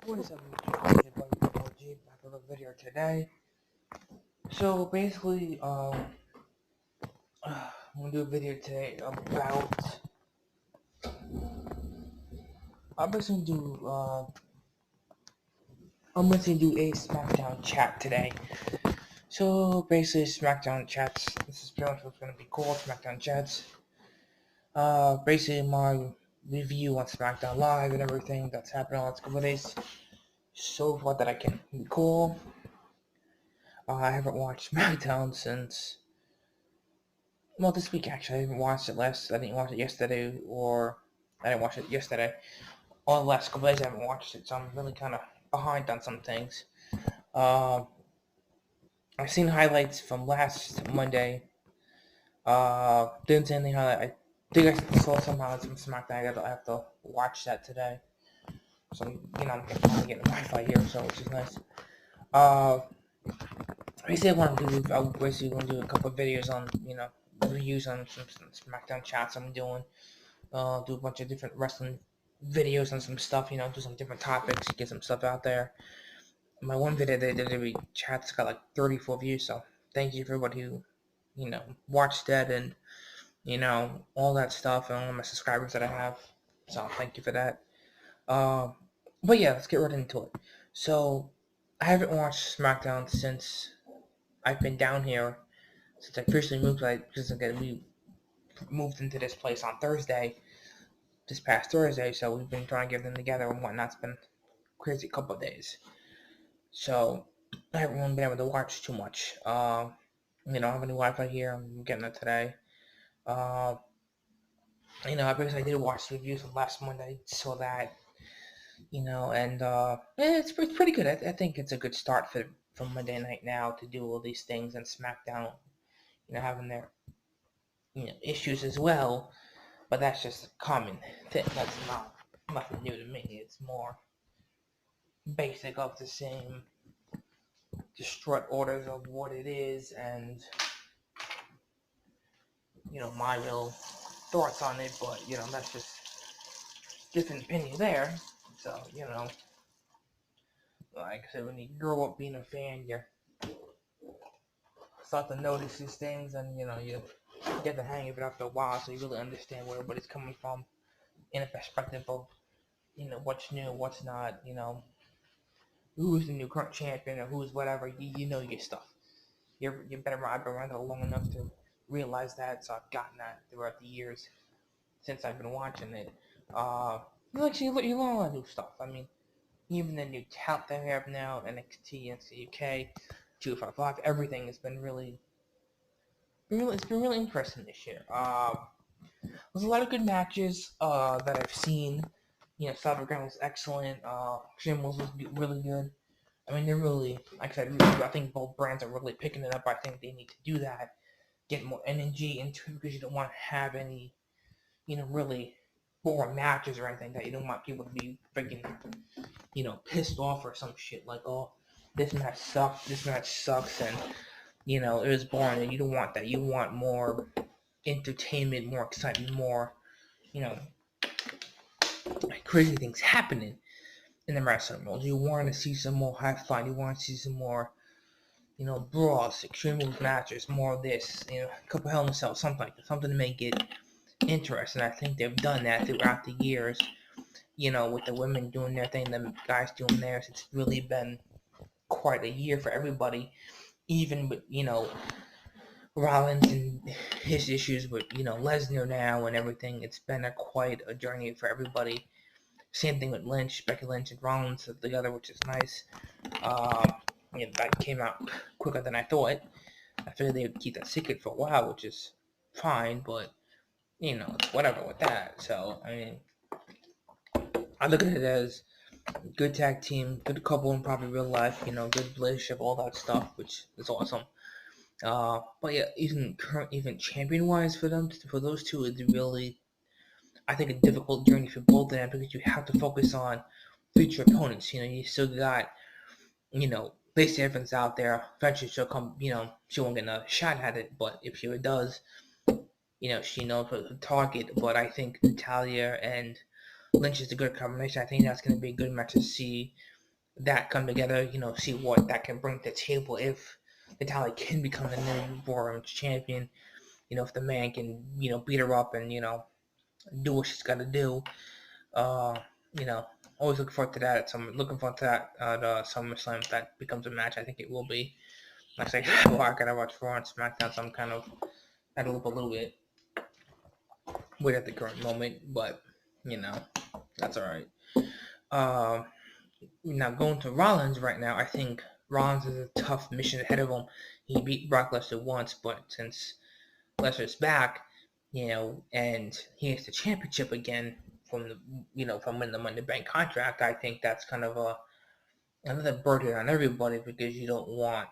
What is up, YouTube? Back with a video today. So basically, I'm gonna do a video today about. I'm basically do. I'm going to do a SmackDown chat today. So basically, SmackDown chats. This is pretty much what's gonna be called SmackDown chats. Basically my review on SmackDown Live and everything that's happened in the last couple of days. So far that I can recall. I haven't watched SmackDown since. Well, this week actually, I didn't watch it last. I didn't watch it yesterday, or I didn't watch it yesterday. All the last couple days I haven't watched it, so I'm really kind of behind on some things. I've seen highlights from last Monday. Didn't see anything highlight. I think I saw some highlights from SmackDown. I have to watch that today. So I'm getting Wi-Fi here, so which is nice. Basically, I want to do. I basically want to do a couple of videos on reviews on some SmackDown chats I'm doing. Do a bunch of different wrestling videos on some stuff, do some different topics, get some stuff out there. My one video they did every chat's got like 34 views, so thank you for everybody who, watched that and, all that stuff and all my subscribers that I have. So thank you for that. But yeah, let's get right into it. So I haven't watched SmackDown since I've been down here, since I officially moved, because again, we moved into this place on Thursday, this past Thursday, so we've been trying to get them together and whatnot. It's been a crazy couple of days. So I haven't really been able to watch too much. I have any Wi-Fi here. I'm getting it today. I basically did watch the reviews from last Monday, saw that, and it's pretty good. I think it's a good start for Monday night now to do all these things, and SmackDown, having their, issues as well. But that's just a common thing. That's not nothing new to me. It's more basic of the same distraught orders of what it is, and my real thoughts on it. But that's just different opinion there. So like I said, when you grow up being a fan, you start to notice these things, and you get the hang of it after a while, so you really understand where everybody's coming from in a perspective of what's new, what's not, who's the new current champion or who's whatever. You know your stuff. You're better. I've been around long enough to realize that, so I've gotten that throughout the years since I've been watching it. You learn a lot of new stuff. I mean, even the new talent they have now, NXT, NXT UK, 255, everything has been it's been really interesting this year. There's a lot of good matches that I've seen. Cyberground was excellent. Shambles was really good. I mean, they're really, like I said, I think both brands are really picking it up. I think they need to do that, get more energy into it, because you don't want to have any, really boring matches or anything that you don't want people to be freaking, pissed off or some shit like, oh, this match sucks, and, it was boring, and you don't want that. You want more entertainment, more excitement, more, crazy things happening in the wrestling world. You want to see some more high flying. You want to see some more, brawls, extreme rules matches, more of this, a couple Hell in a Cell, something like that, something to make it interesting. I think they've done that throughout the years, with the women doing their thing, the guys doing theirs. It's really been quite a year for everybody, even with, Rollins and his issues with, Lesnar now and everything. It's been quite a journey for everybody. Same thing with Lynch, Becky Lynch and Rollins together, which is nice. That came out quicker than I thought. I figured they would keep that secret for a while, which is fine, but it's whatever with that. So I mean, I look at it as good tag team, good couple in probably real life, good relationship, all that stuff, which is awesome. But yeah, even champion wise for those two, it's really, I think, a difficult journey for both of them, because you have to focus on future opponents. You still got, Lacey Evans out there. Eventually she'll come, she won't get a shot at it, but if she does, she knows what to target. But I think Natalya and Lynch is a good combination. I think that's going to be a good match to see. that come together, see what that can bring to the table if Natalia can become the new Raw Women's Champion. If the man can, beat her up and, do what she's got to do. Uh, you know, always looking forward to that. Looking forward to that at SummerSlam. If that becomes a match, I think it will be. Like I say, well, I gotta watch Raw and SmackDown, so I'm kind of at a little bit weird at the current moment, but that's all right. Uh, Now going to Rollins right now, I think Rollins has a tough mission ahead of him. He beat Brock Lesnar once, but since Lesnar's back, and he has the championship again from from winning the Money Bank contract, I think that's kind of another burden on everybody because you don't want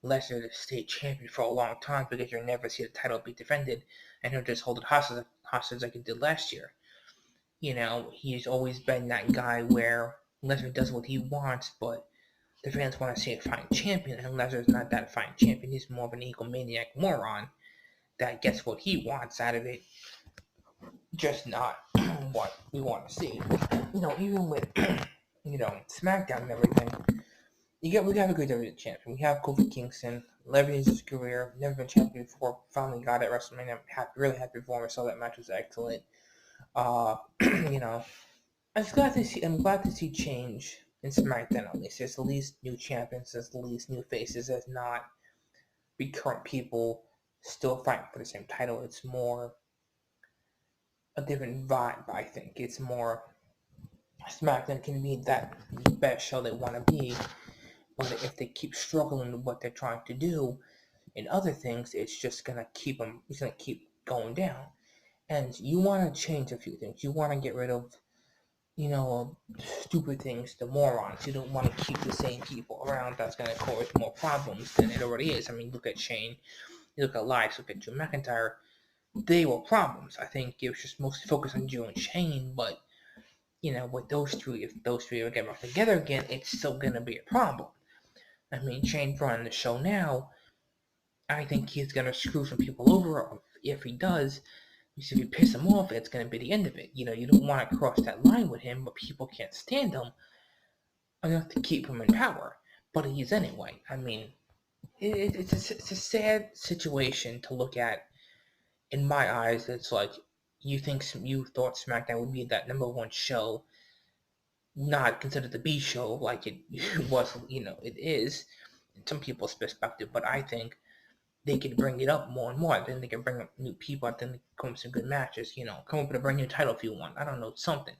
Lesnar to stay champion for a long time because you'll never see the title be defended, and he'll just hold it hostage like he did last year. He's always been that guy where Lesnar does what he wants, but the fans want to see a fine champion, and Lesnar's not that fine champion. He's more of an egomaniac moron that gets what he wants out of it, just not what we want to see. Even with SmackDown and everything, we have a good WWE champion. We have Kofi Kingston, 11 years of his career, never been champion before. Finally got it at WrestleMania. I'm really happy for him. I saw that match was excellent. You know, I'm glad to see change in SmackDown at least. There's at least new champions, there's at least new faces, there's not recurrent people still fighting for the same title. It's more a different vibe, I think. It's more SmackDown can be that best show they want to be, but if they keep struggling with what they're trying to do in other things, it's just gonna keep going down. And you want to change a few things. You want to get rid of stupid things, the morons. You don't want to keep the same people around. That's going to cause more problems than it already is. I mean, look at Shane, you look at Elias, look at Drew McIntyre. They were problems. I think it was just mostly focused on Drew and Shane, but with those three, if those three ever get back together again, it's still going to be a problem. I mean, Shane running the show now, I think he's going to screw some people over. If he does, if you piss him off, it's going to be the end of it. You don't want to cross that line with him, but people can't stand him enough to keep him in power. But he is anyway. I mean, it's a sad situation to look at. In my eyes, it's like you thought SmackDown would be that number one show, not considered the B show like it was. It is in some people's perspective, but I think they can bring it up more and more. Then they can bring up new people. Then they come up with some good matches. Come up with a brand new title if you want. I don't know, something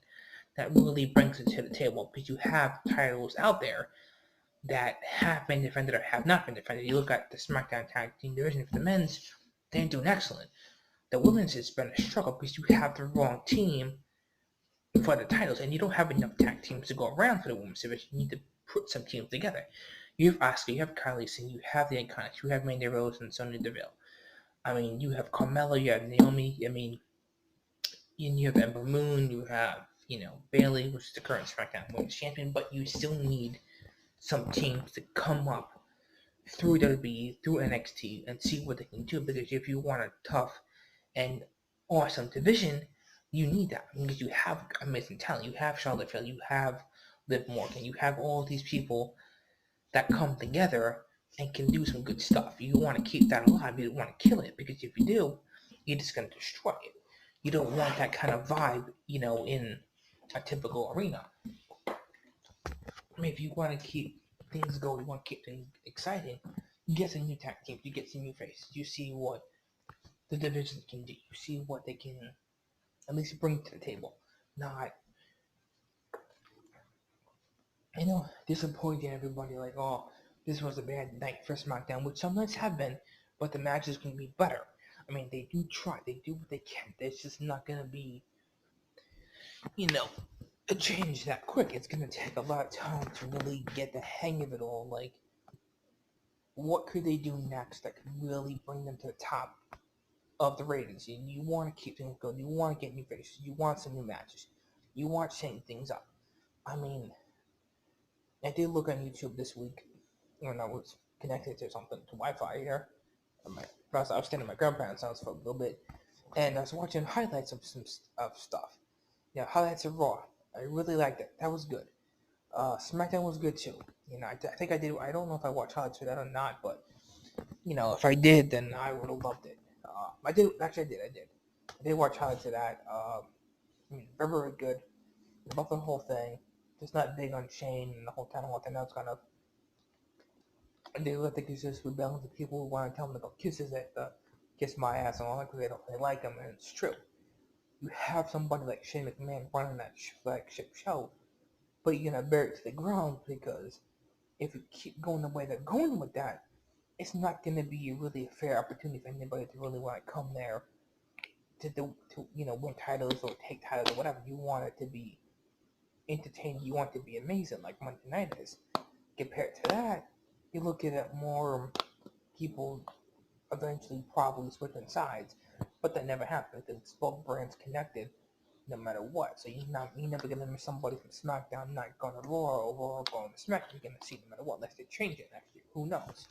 that really brings it to the table because you have titles out there that have been defended or have not been defended. You look at the SmackDown Tag Team division for the men's, they're doing excellent. The women's has been a struggle because you have the wrong team for the titles, and you don't have enough tag teams to go around for the women's division. You need to put some teams together. You have Asuka, you have Kylie Singh, you have the Iconics, you have Mandy Rose and Sonya Deville. I mean, you have Carmella, you have Naomi. I mean, you have Ember Moon, you have Bayley, which is the current SmackDown Women's Champion, but you still need some teams to come up through WWE, through NXT, and see what they can do. Because if you want a tough and awesome division, you need that because you have amazing talent. You have Charlotte Flair, you have Liv Morgan, you have all these people that come together and can do some good stuff. You want to keep that alive. You don't want to kill it because if you do, you're just going to destroy it. You don't want that kind of vibe, in a typical arena. I mean, if you want to keep things going, you want to keep things exciting, you get some new tag teams, you get some new faces, you see what the division can do, you see what they can at least bring to the table. Not, disappointing everybody like, oh, this was a bad night for SmackDown, which some nights have been, but the matches can be better. I mean, they do try, they do what they can. It's just not going to be, a change that quick. It's going to take a lot of time to really get the hang of it all. Like, what could they do next that could really bring them to the top of the ratings? You want to keep things going. You want to get new faces. You want some new matches. You want changing things up. I mean, I did look on YouTube this week when I was connected to something, to Wi-Fi here. I was staying at my grandparents' house for a little bit, and I was watching highlights of some stuff. Highlights of Raw. I really liked it. That was good. SmackDown was good too. I think I did. I don't know if I watched highlights for that or not, but if I did, then I would have loved it. I did. Actually, I did watch highlights of that. Very, very good. About the whole thing. Just not big on Shane and the whole title thing. That's kind of. I think it's just rebelling to people who want to tell them to go kiss my ass and all that because they like him, and it's true. You have somebody like Shane McMahon running that flagship show, but you're gonna bear it to the ground because if you keep going the way they're going with that, it's not gonna be really a fair opportunity for anybody to really want to come there to win titles or take titles or whatever. You want it to be entertaining. You want it to be amazing, like Monday Night is. Compared to that, you look at it more people eventually probably switching sides, but that never happened because it's both brands connected no matter what. So you're never gonna miss somebody from SmackDown not going to Raw or Raw going to SmackDown. You're gonna see no matter what, unless they change it next year. Who knows?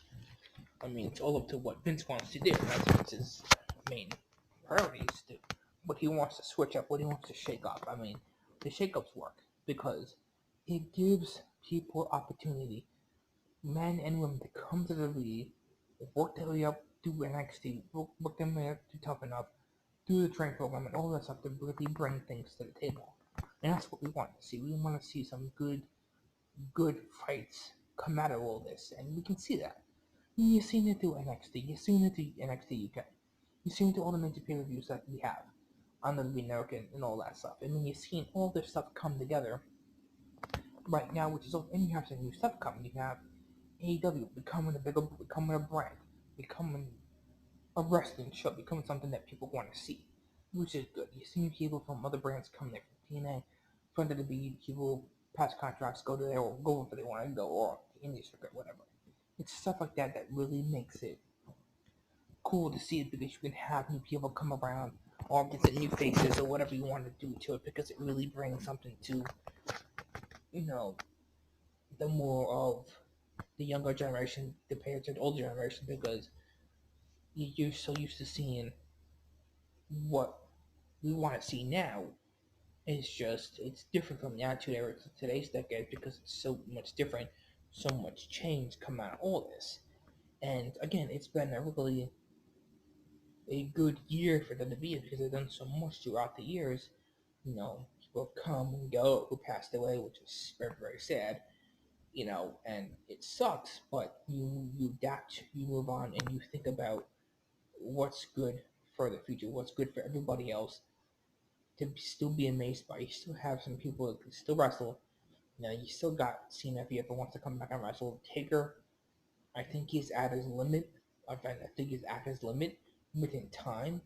I mean, it's all up to what Vince wants to do. That's Vince's main priorities. What he wants to switch up, what he wants to shake up. I mean, the shake-ups work because it gives people opportunity, men and women, to come to the league, work their way up, do NXT, work them way up to Toughen Up, do the train program, and all that stuff to really bring things to the table. And that's what we want to see. We want to see some good fights come out of all this, and we can see that. You've seen it through NXT. You've seen it through NXT UK. You've seen it through all the major pay-per-views that we have on the American and all that stuff. And then you've seen all this stuff come together right now, which is all. And you have some new stuff coming. You have AEW becoming a brand, becoming a wrestling show, becoming something that people want to see, which is good. You've seen people from other brands come there, from TNA, from WWE, people past contracts go to there or go wherever they want to go, or the indie circuit, whatever. It's stuff like that that really makes it cool to see it because you can have new people come around or get the new faces or whatever you want to do to it because it really brings something to, you know, the more of the younger generation compared to the older generation because you're so used to seeing what we want to see now. It's different from the attitude era to today's decade because it's so much different, so much change come out of all this. And again, it's been a good year for WWE because they've done so much throughout the years. People come and go who passed away, which is very, very sad. And it sucks, but you adapt, you move on, and you think about what's good for the future, what's good for everybody else to still be amazed by. You still have some people that can still wrestle. You still got Cena if he ever wants to come back and wrestle. Taker, I think he's at his limit. I think he's at his limit within time.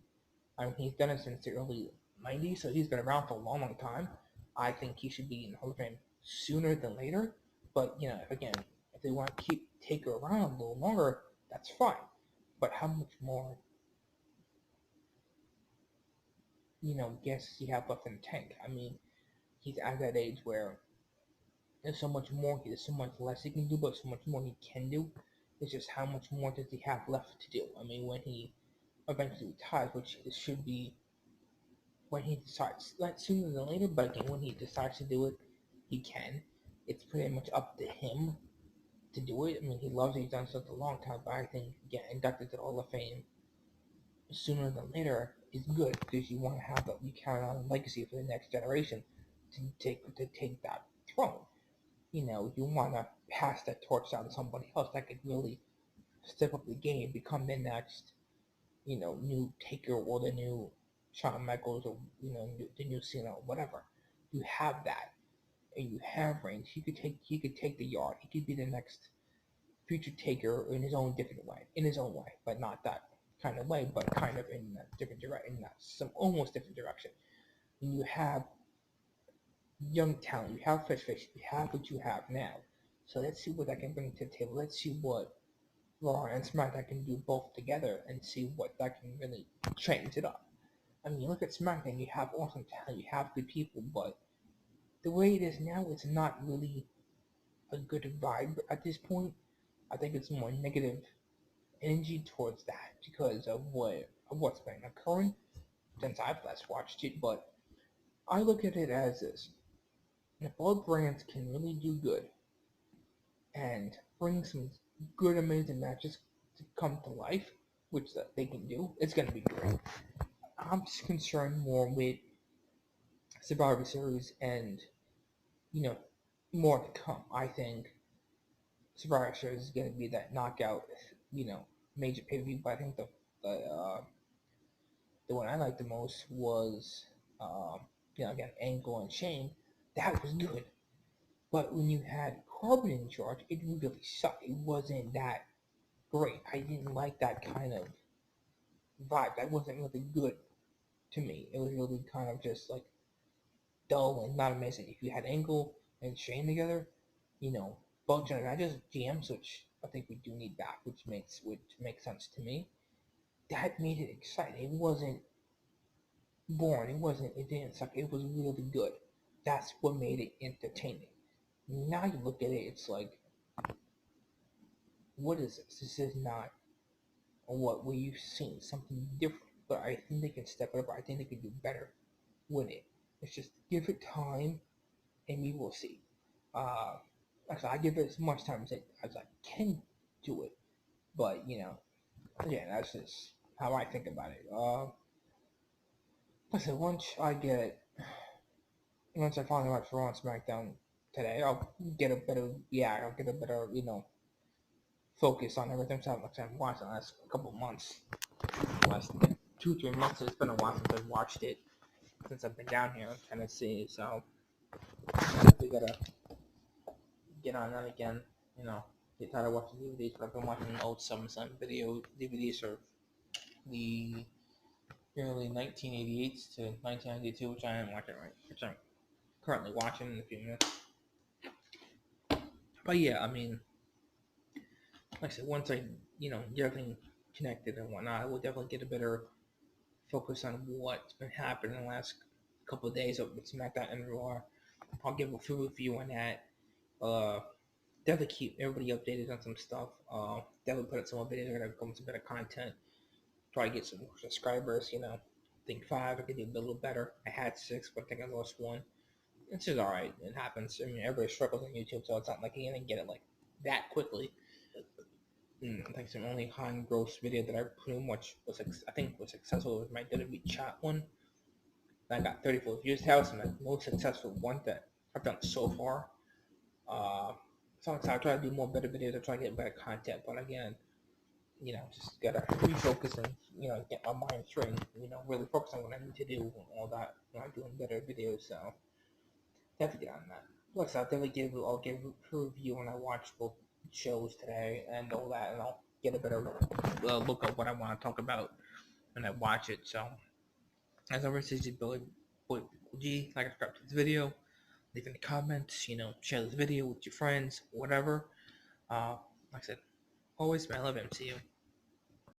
I mean, he's done it since the early 90s, so he's been around for a long, long time. I think he should be in the Hall of Fame sooner than later. But, again, if they want to keep Taker around a little longer, that's fine. But how much more, gas he have left in the tank? I mean, he's at that age where there's so much more, there's so much less he can do, but so much more he can do. It's just how much more does he have left to do? I mean, when he eventually retires, which it should be when he decides, not sooner than later, but again, when he decides to do it, he can. It's pretty much up to him to do it. I mean, he loves it, he's done such a long time, but I think getting inducted to the Hall of Fame sooner than later is good because you want to have that, you carry on a legacy for the next generation to take that throne. You want to pass that torch down to somebody else that could really step up the game, become the next, new Taker or the new Shawn Michaels or, the new Cena or whatever. You have that, and you have Reigns. He could take the yard. He could be the next future Taker in his own different way, but not that kind of way, but kind of in that different direction, in that some almost different direction. And you have young talent, you have fresh face, you have what you have now. So let's see what I can bring to the table. Let's see what Raw and SmackDown can do both together and see what that can really change it up. I mean, look at SmackDown, you have awesome talent, you have good people, but the way it is now, it's not really a good vibe at this point. I think it's more negative energy towards that because of what's been occurring since I've last watched it. But I look at it as this. And if all brands can really do good and bring some good, amazing matches to come to life, which that they can do, it's gonna be great. I'm just concerned more with Survivor Series and, you know, more to come. I think Survivor Series is going to be that knockout, major pay per view. But I think the one I liked the most was, again, Angle and Shane. That was good. But when you had Corbin in charge, it really sucked. It wasn't that great. I didn't like that kind of vibe. That wasn't really good to me. It was really kind of just like dull and not amazing. If you had Angle and Shane together, both general managers, GMs, which I think we do need back, which makes sense to me. That made it exciting. It wasn't boring. It didn't suck. It was really good. That's what made it entertaining. Now you look at it, it's like, what is this? This is not what we've seen. Something different. But I think they can step it up. I think they can do better with it. It's just give it time, and we will see. Actually, I give it as much time as I can do it. But again, that's just how I think about it. Listen, once I finally watch Raw and SmackDown today, I'll get a better focus on everything. So I've watched the last couple of months, last 2-3 months. It's been a while since I've watched it, since I've been down here in Tennessee. So we gotta get on that again. Get tired of watching DVDs, but I've been watching old SummerSlam video DVDs of the early 1988s to 1992, which I am watching which I'm currently watching in a few minutes. But yeah, I mean, like I said, once I, get everything connected and whatnot, I will definitely get a better focus on what's been happening in the last couple of days of SmackDown and Raw. I'll give a full review on that. Definitely keep everybody updated on some stuff. Definitely put up some more videos. I'm gonna come with some better content. Try to get some more subscribers. I think 5. I could do a little better. I had 6, but I think I lost 1. It's just alright. It happens. I mean, everybody struggles on YouTube, so it's not like you're gonna get it like that quickly. I think the only high gross video that I pretty much was successful was my WWE chat one. I got 34 views. That was my most successful one that I've done so far. So I try to do more better videos. I try to get better content, but again, just gotta refocus and get my mind straight. Really focus on what I need to do and all that. Doing better videos. So definitely get on that. Plus, I'll give a review when I watch both shows today and all that, and I'll get a better look at what I want to talk about when I watch it. So, as always, this is Billy Boy G. Like, subscribe to this video, leave in the comments, share this video with your friends, whatever. Like I said, always, man, I love MCU.